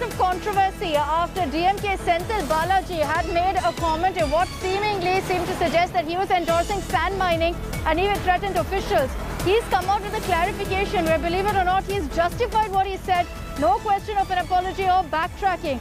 massive controversy after DMK Senthil Balaji had made a comment in what seemingly seemed to suggest that he was endorsing sand mining and even threatened officials. He's come out with a clarification where, believe it or not, he's justified what he said. No question of an apology or backtracking.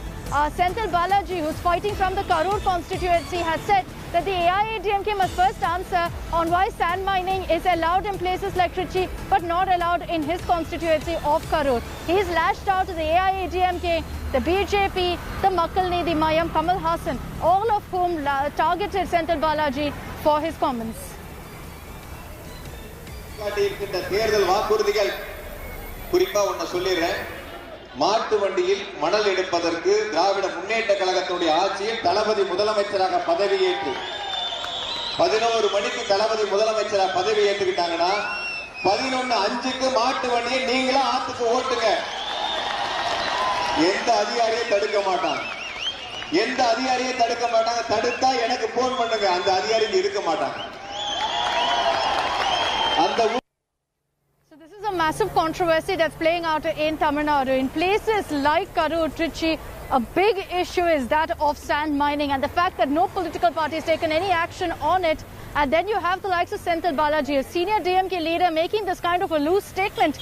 Senthil Balaji, who's fighting from the Karur constituency, has said that the AIADMK must first answer on why sand mining is allowed in places like Trichy but not allowed in his constituency of Karur. He's lashed out to the AIADMK, the BJP, the Makkalni, the Mayam, Kamal Hassan, all of whom targeted Senthil Balaji for his comments. மாட்டு வண்டியில் மணல் எடுப்பதற்கு திராவிட முன்னேற்ற கழகத்துடைய ஆட்சியில் தளபதி முதலமைச்சராக பதவியேற்று 11 மணிக்கு தளபதி முதலமைச்சராக பதவி ஏற்றுக்கிட்டாங்கன்னா 11:05க்கு மாட்டு வண்டியை நீங்களா ஆத்துக்கு ஓட்டுங்க. எந்த அதிகாரியும் தடுக்க மாட்டாங்க. தடுத்தா எனக்கு போன் பண்ணுங்க. அந்த அதிகாரி இருக்க மாட்டாங்க. This is a massive controversy that's playing out in Tamil Nadu. In places like Karur, Trichy, a big issue is that of sand mining and the fact that no political party has taken any action on it. And then you have the likes of Senthil Balaji, a senior DMK leader, making this kind of a loose statement,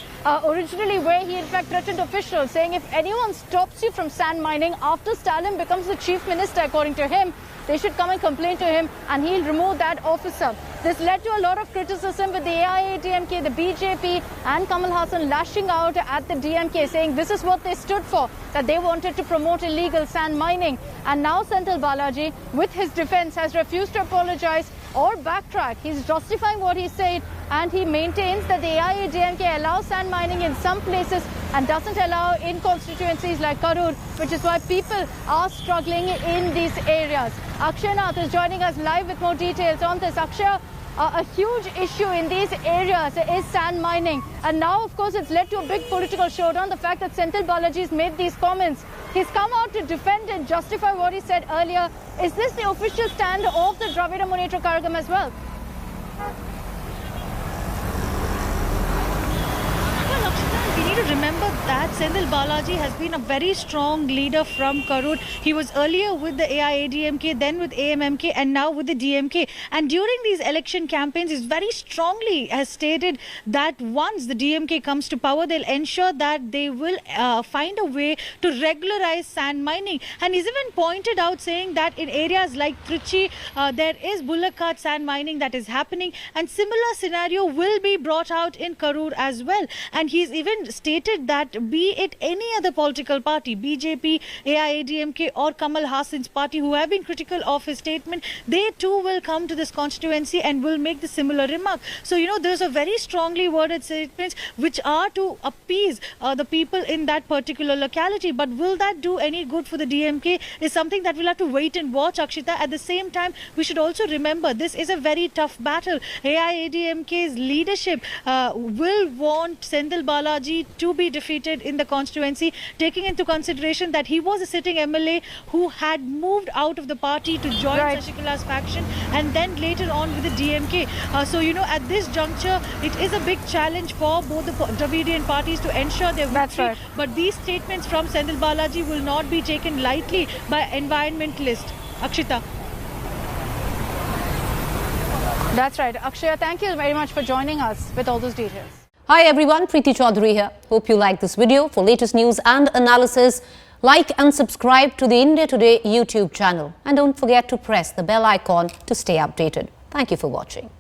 originally where he in fact threatened officials, saying if anyone stops you from sand mining after Stalin becomes the chief minister, according to him, they should come and complain to him and he'll remove that officer. This led to a lot of criticism with the AIADMK, the BJP and Kamal Hassan lashing out at the DMK, saying this is what they stood for, that they wanted to promote illegal sand mining. And now Senthil Balaji, with his defense, has refused to apologize or backtrack. He's justifying what he said and he maintains that the AIADMK allows sand mining in some places and doesn't allow in constituencies like Karur, which is why people are struggling in these areas. Akshay Nath is joining us live with more details on this. Akshay, a huge issue in these areas is sand mining. And now, of course, it's led to a big political showdown. The fact that Senthil Balaji has made these comments. He's come out to defend and justify what he said earlier. Is this the official stand of the Dravida Munnetra Kazhagam as well? We need to remember that Senthil Balaji has been a very strong leader from Karur. He was earlier with the AIADMK, then with AMMK and now with the DMK. And during these election campaigns, he very strongly has stated that once the DMK comes to power, they'll ensure that they will find a way to regularize sand mining. And he's even pointed out saying that in areas like Trichy, there is bullock cart sand mining that is happening. And similar scenario will be brought out in Karur as well. And he's even stated that be it any other political party, BJP, AIADMK or Kamal Hassan's party, who have been critical of his statement, they too will come to this constituency and will make the similar remark. So, you know, there's a very strongly worded statements which are to appease the people in that particular locality. But will that do any good for the DMK is something that we'll have to wait and watch, Akshita. At the same time, we should also remember this is a very tough battle. AIADMK's leadership will want Senthil Balaji to be defeated in the constituency, taking into consideration that he was a sitting MLA who had moved out of the party to join Shashikala's faction and then later on with the DMK. So, you know, at this juncture, it is a big challenge for both the Dravidian parties to ensure their victory. But these statements from Senthil Balaji will not be taken lightly by environmentalists. Akshita. That's right. Akshaya, thank you very much for joining us with all those details. Hi everyone, Preeti Chaudhary here. Hope you like this video. For latest news and analysis, like and subscribe to the India Today YouTube channel. And don't forget to press the bell icon to stay updated. Thank you for watching.